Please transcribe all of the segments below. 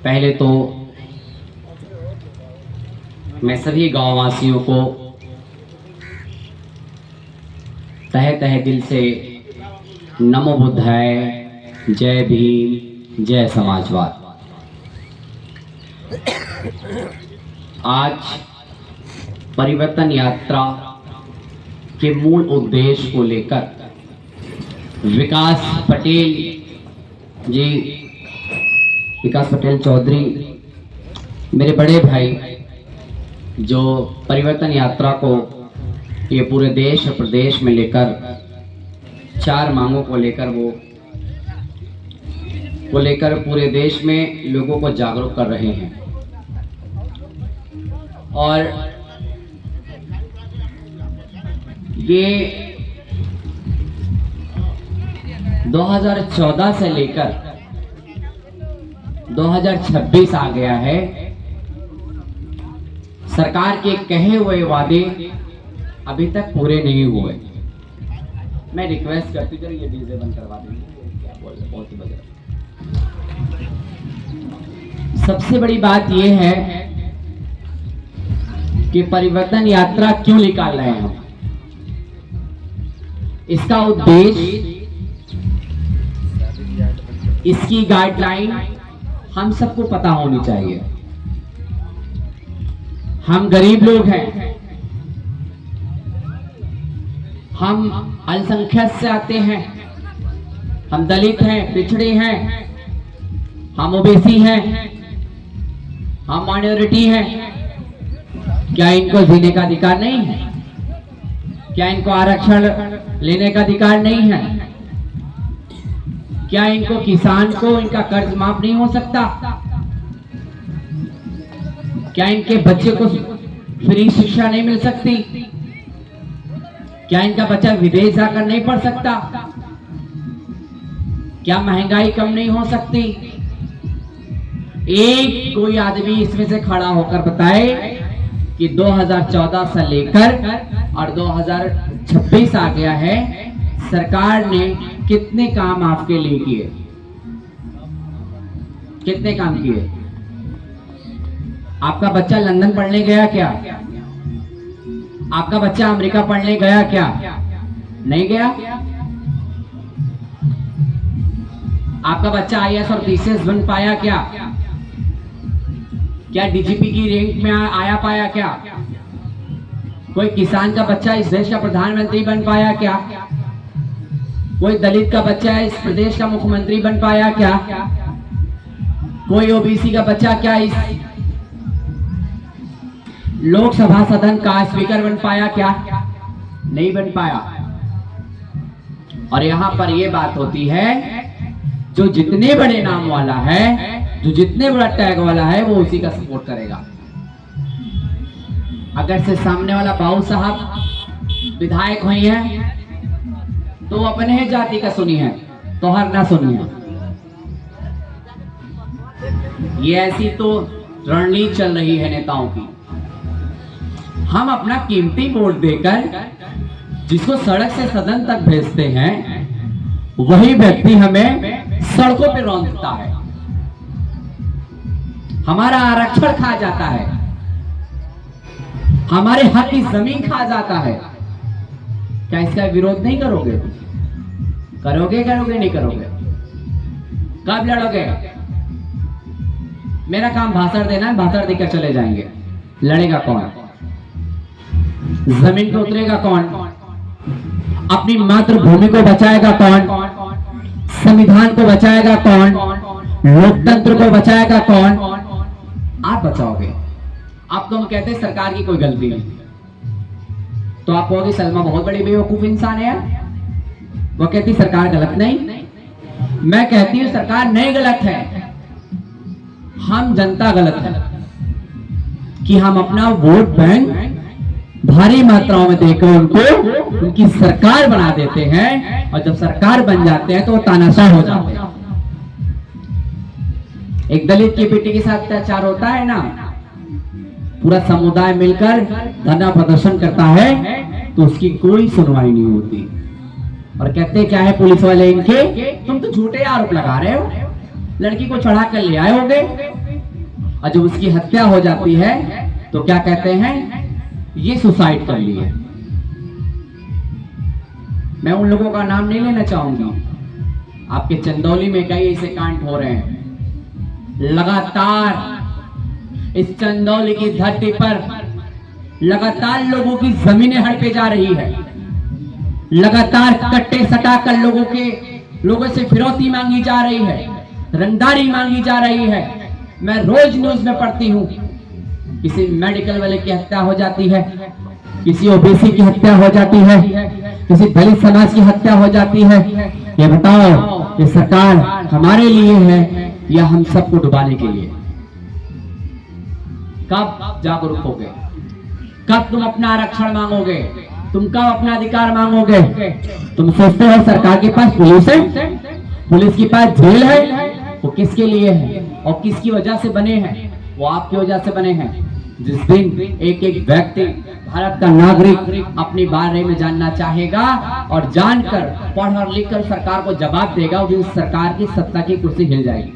पहले तो मैं सभी गांव वासियों को तहे तहे दिल से नमो बुद्धाय, जय भीम, जय समाजवाद। आज परिवर्तन यात्रा के मूल उद्देश्य को लेकर विकास पटेल चौधरी मेरे बड़े भाई, जो परिवर्तन यात्रा को ये पूरे देश और प्रदेश में लेकर 4 मांगों को लेकर पूरे देश में लोगों को जागरूक कर रहे हैं। और ये 2014 से लेकर 2026 आ गया है। सरकार के कहे हुए वादे अभी तक पूरे नहीं हुए। मैं रिक्वेस्ट करती हूँ ये डीजे बंद करवा देंगे, क्या बोल रहे, बहुत ही बज रहा। सबसे बड़ी बात यह है कि परिवर्तन यात्रा क्यों निकाल रहे हैं हम। इसका उद्देश्य, इसकी गाइडलाइन हम सबको पता होनी चाहिए। हम गरीब लोग हैं, हम अल्पसंख्यक से आते हैं, हम दलित हैं, पिछड़े हैं, हम ओबीसी हैं, हम माइनॉरिटी हैं। क्या इनको जीने का अधिकार नहीं है? क्या इनको आरक्षण लेने का अधिकार नहीं है? क्या इनको, किसान को इनका कर्ज माफ नहीं हो सकता? क्या इनके बच्चे को फ्री शिक्षा नहीं मिल सकती? क्या इनका बच्चा विदेश जाकर नहीं पढ़ सकता? क्या महंगाई कम नहीं हो सकती? एक कोई आदमी इसमें से खड़ा होकर बताए कि 2014 से लेकर और 2026 आ गया है, सरकार ने कितने काम आपके लिए किए? कितने काम किए? आपका बच्चा लंदन पढ़ने गया क्या? आपका बच्चा अमेरिका पढ़ने गया क्या? नहीं गया। आपका बच्चा आईएएस और पीसीएस बन पाया क्या? क्या डीजीपी की रैंक में आया पाया क्या? कोई किसान का बच्चा इस देश का प्रधानमंत्री बन पाया क्या? कोई दलित का बच्चा इस प्रदेश का मुख्यमंत्री बन पाया क्या? कोई ओबीसी का बच्चा क्या इस लोकसभा सदन का स्पीकर बन पाया क्या? नहीं बन पाया। और यहां पर यह बात होती है, जो जितने बड़े नाम वाला है, जो जितने बड़ा टैग वाला है, वो उसी का सपोर्ट करेगा। अगर से सामने वाला बाबू साहब विधायक हुई है तो अपने ही जाति का सुनी है, तो हर ना सुनिए। ये ऐसी तो रणनीति चल रही है नेताओं की। हम अपना कीमती वोट देकर जिसको सड़क से सदन तक भेजते हैं, वही व्यक्ति हमें सड़कों पे रौंदता है, हमारा आरक्षण खा जाता है, हमारे हक की जमीन खा जाता है। क्या इसका विरोध नहीं करोगे? करोगे नहीं करोगे? कब लड़ोगे? मेरा काम भाषण देना है, भाषण देकर चले जाएंगे। लड़ेगा कौन? जमीन पे उतरेगा कौन? अपनी मातृभूमि को बचाएगा कौन? संविधान को बचाएगा कौन? लोकतंत्र को बचाएगा कौन? आप बचाओगे। आप तो हम कहते हैं सरकार की कोई गलती नहीं, तो आप कहोगे सलमा बहुत बड़ी बेवकूफ इंसान है। वो कहती सरकार गलत नहीं, मैं कहती हूं सरकार नहीं गलत है, हम जनता गलत है कि हम अपना वोट बैंक भारी मात्राओं में देकर उनको उनकी सरकार बना देते हैं, और जब सरकार बन जाते हैं तो वो तानाशाह हो जाते हैं। एक दलित की बेटी के साथ अत्याचार होता है ना, पूरा समुदाय मिलकर धरना प्रदर्शन करता है तो उसकी कोई सुनवाई नहीं होती। और कहते क्या है पुलिस वाले इनके, तुम तो झूठे आरोप लगा रहे हो, लड़की को चढ़ा कर ले आए होगे। और जब उसकी हत्या हो जाती है तो क्या कहते हैं, ये सुसाइड कर ली है। मैं उन लोगों का नाम नहीं लेना चाहूंगी, आपके चंदौली में कई ऐसे कांड हो रहे हैं। लगातार इस चंदौली की धरती पर लगातार लोगों की जमीनें हड़पे जा रही है, लगातार कट्टे सटाकर लोगों से फिरौती मांगी जा रही है, रंगदारी मांगी जा रही है। मैं रोज न्यूज में पढ़ती हूँ, किसी मेडिकल वाले की हत्या हो जाती है, किसी ओबीसी की हत्या हो जाती है, किसी दलित समाज की हत्या हो जाती है। ये बताओ ये सरकार हमारे लिए है या हम सबको डुबाने के लिए? कब जागरूक होगे? कब तुम अपना आरक्षण मांगोगे? तुम कब अपना अधिकार मांगोगे? तुम सोचते हो सरकार के पास पुलिस है, पुलिस के पास जेल है, वो किसके लिए है और किसकी वजह से बने हैं? वो आपकी वजह से बने हैं। जिस दिन एक एक व्यक्ति भारत का नागरिक अपने बारे में जानना चाहेगा और जानकर पढ़ और लिख कर सरकार को जवाब देगा, उस दिन सरकार की सत्ता की कुर्सी हिल जाएगी।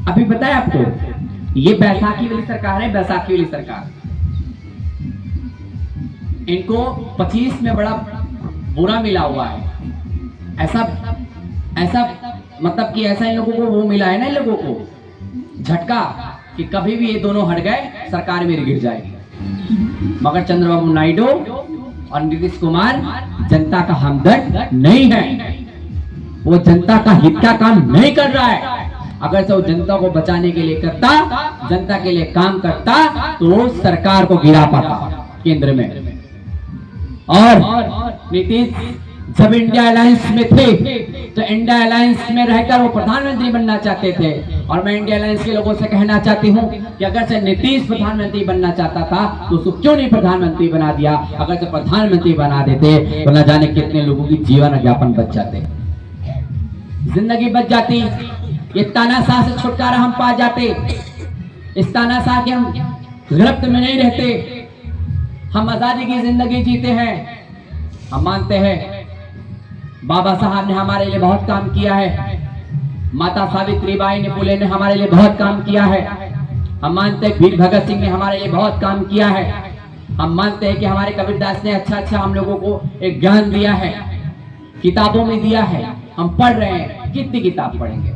अभी बताया आपको, ये बैसाखी वाली सरकार है, बैसाखी वाली सरकार। इनको 25 में बड़ा बुरा मिला हुआ है। ऐसा मतलब कि ऐसा इन लोगों को वो मिला है ना, इन लोगों को झटका कि कभी भी ये दोनों हट गए सरकार मेरी गिर जाएगी। मगर चंद्रबाबू नायडू और नीतीश कुमार जनता का हमदर्द नहीं है, वो जनता का हित का काम नहीं कर रहा है। अगर से वो जनता को बचाने के लिए करता, जनता के लिए काम करता, तो वो सरकार को गिरा पाता केंद्र में। और नीतीश जब इंडिया अलायंस में थे तो इंडिया अलायंस में रहकर वो प्रधानमंत्री बनना चाहते थे। और मैं इंडिया अलायंस के लोगों से कहना चाहती हूँ कि अगर से नीतीश प्रधानमंत्री बनना चाहता था तो उसको क्यों नहीं प्रधानमंत्री बना दिया? अगर से प्रधानमंत्री बना देते तो न जाने कितने लोगों की जीवन यापन बच जाते, जिंदगी बच जाती। ये तानाशाह से छुटकारा हम पा जाते, इस तानाशाह के हम गिरफ्त में नहीं रहते, हम आजादी की जिंदगी जीते हैं। हम मानते हैं बाबा साहब ने हमारे लिए बहुत काम किया है, माता सावित्रीबाई ने फुले ने हमारे लिए बहुत काम किया है। हम मानते हैं वीर भगत सिंह ने हमारे लिए बहुत काम किया है। हम मानते हैं कि हमारे कबीरदास ने अच्छा हम लोगों को एक ज्ञान दिया है, किताबों में दिया है, हम पढ़ रहे हैं। कितनी किताब पढ़ेंगे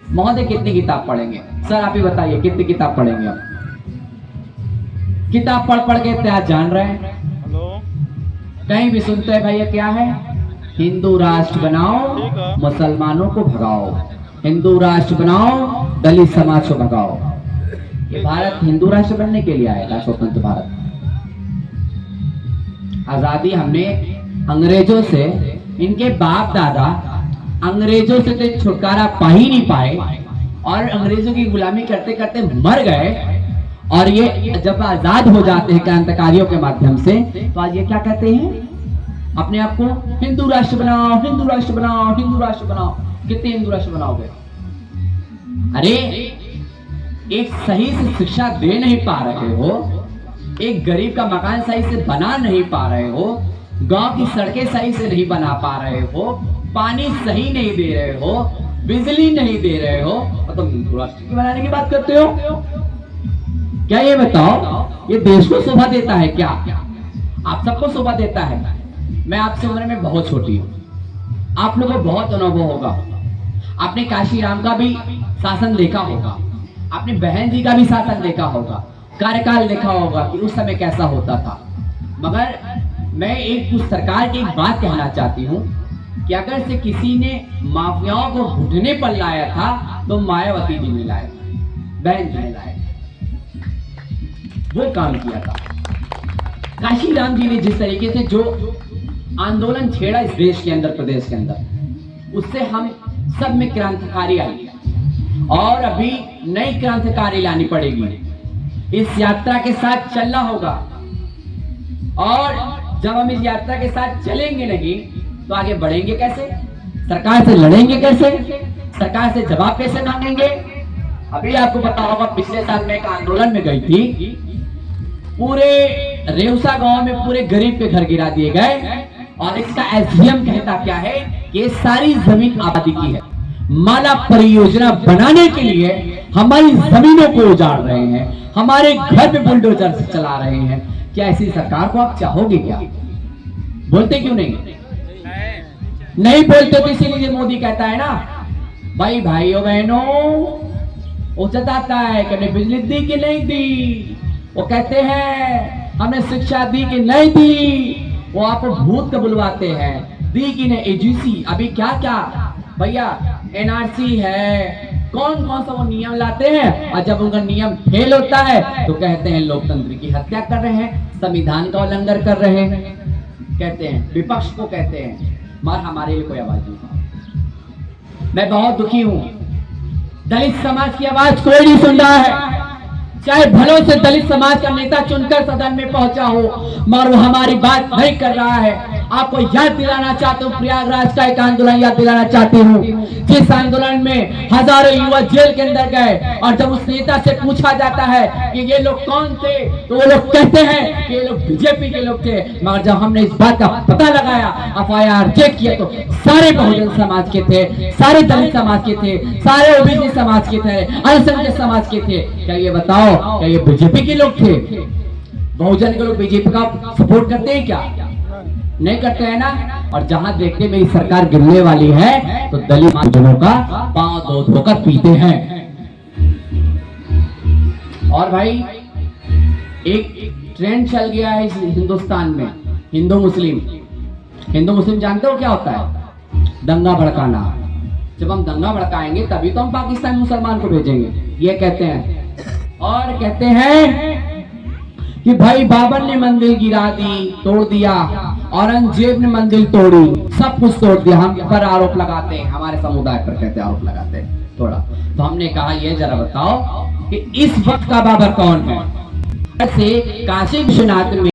महोदय, कितनी किताब पढ़ेंगे? सर आप ही बताइए कितनी किताब पढ़ेंगे आप? किताब पढ़ के क्या जान रहे हैं? कहीं भी सुनते हैं भैया क्या है, हिंदू राष्ट्र बनाओ, मुसलमानों को भगाओ, हिंदू राष्ट्र बनाओ, दलित समाज को भगाओ। ये भारत हिंदू राष्ट्र बनने के लिए आया था, स्वतंत्र भारत। आजादी हमने अंग्रेजों से, इनके बाप दादा अंग्रेजों से तो छुटकारा पा ही नहीं पाए और अंग्रेजों की गुलामी करते करते मर गए। और ये जब आजाद हो जाते हैं क्रांतिकारियों के माध्यम से, तो आज ये क्या कहते हैं अपने आप को, हिंदू राष्ट्र बनाओ, हिंदू राष्ट्र बनाओ, हिंदू राष्ट्र बनाओ। कितने हिंदू राष्ट्र बनाओगे? अरे एक सही से शिक्षा दे नहीं पा रहे हो, एक गरीब का मकान सही से बना नहीं पा रहे हो, गांव की सड़कें सही से नहीं बना पा रहे हो, पानी सही नहीं दे रहे हो, बिजली नहीं दे रहे हो, और तुम हिंदू राष्ट्र की बनाने की बात करते हो? क्या ये बताओ ये देश को शोभा देता है क्या? आप सबको शोभा देता है। मैं आपसे उम्र में बहुत छोटी हूँ, आप लोगों को बहुत अनुभव होगा। आपने काशीराम का भी शासन देखा होगा, आपने बहन जी का भी शासन देखा होगा, कार्यकाल देखा होगा कि उस समय कैसा होता था। मगर मैं एक उस सरकार की एक बात कहना चाहती हूँ कि अगर से किसी ने माफियाओं को घुटने पर लाया था तो मायावती जी ने लाया, बहन जी ने लाया, वो काम किया था। काशीराम जी ने जिस तरीके से जो आंदोलन छेड़ा इस देश के अंदर, प्रदेश के अंदर, उससे हम सब में क्रांतिकारी आई और अभी नई क्रांतिकारी लानी पड़ेगी। इस यात्रा के साथ चलना होगा और जब हम इस यात्रा के साथ चलेंगे नहीं तो आगे बढ़ेंगे कैसे? सरकार से लड़ेंगे कैसे? सरकार से जवाब कैसे मांगेंगे? अभी आपको पता होगा पिछले साल मैं एक आंदोलन में गई थी, पूरे रेउसा गांव में पूरे गरीब के घर गिरा दिए गए और इसका एसडीएम कहता क्या है कि ये सारी जमीन आबादी की है। माला परियोजना बनाने के लिए हमारी जमीनों को उजाड़ रहे हैं, हमारे घर में बुलडोजर से चला रहे हैं। क्या ऐसी सरकार को आप चाहोगे क्या? बोलते क्यों नहीं बोलते? तो इसीलिए मोदी कहता है ना, भाई भाइयों बहनों, वो जताता है कि हमने बिजली दी कि नहीं दी, वो कहते हैं हमने शिक्षा दी कि नहीं दी, वो आपको भूत का बुलवाते हैं, दी कि नहीं एजीसी, अभी क्या क्या भैया एनआरसी है, कौन कौन सा वो नियम लाते हैं, और जब उनका नियम फेल होता है तो कहते हैं लोकतंत्र की हत्या कर रहे हैं, संविधान का उल्लंघन कर रहे हैं, कहते हैं विपक्ष को कहते हैं, मगर हमारे लिए कोई आवाज नहीं। मैं बहुत दुखी हूं, दलित समाज की आवाज कोई नहीं सुन रहा है। चाहे भलों से दलित समाज का नेता चुनकर सदन में पहुंचा हो, मगर वो हमारी बात नहीं कर रहा है। आपको याद दिलाना चाहता हूँ, प्रयागराज का एक आंदोलन याद दिलाना चाहती हूँ, जिस आंदोलन में हजारों युवा जेल के अंदर गए, और जब उस नेता से पूछा जाता है कि ये लोग कौन थे, तो वो लोग कहते हैं कि ये लोग बीजेपी के लोग थे। मगर जब हमने इस बात का पता लगाया, FIR चेक किया, तो सारे बहुजन समाज के थे, सारे दलित समाज के थे, सारे ओबीसी समाज के थे, अल्पसंख्यक समाज के थे। क्या ये बताओ, क्या ये बीजेपी के लोग थे? बहुजन के लोग बीजेपी का सपोर्ट करते हैं क्या? नहीं करते हैं ना। और जहां देखते मेरी सरकार गिरने वाली है, तो दलित बहुजनों का पांव धो धोकर पीते हैं। और भाई एक ट्रेंड चल गया है इस हिंदुस्तान में, हिंदू मुस्लिम जानते हो क्या होता है? दंगा भड़काना। जब हम दंगा भड़काएंगे तभी तो हम पाकिस्तान मुसलमान को भेजेंगे, ये कहते हैं। और कहते हैं कि भाई बाबर ने मंदिर गिरा दी, तोड़ दिया, औरंगजेब ने मंदिर तोड़ी, सब कुछ तोड़ दिया। हम पर आरोप लगाते हैं, हमारे समुदाय पर कहते आरोप लगाते हैं थोड़ा। तो हमने कहा ये जरा बताओ कि इस वक्त का बाबर कौन है? ऐसे काशी विश्वनाथ में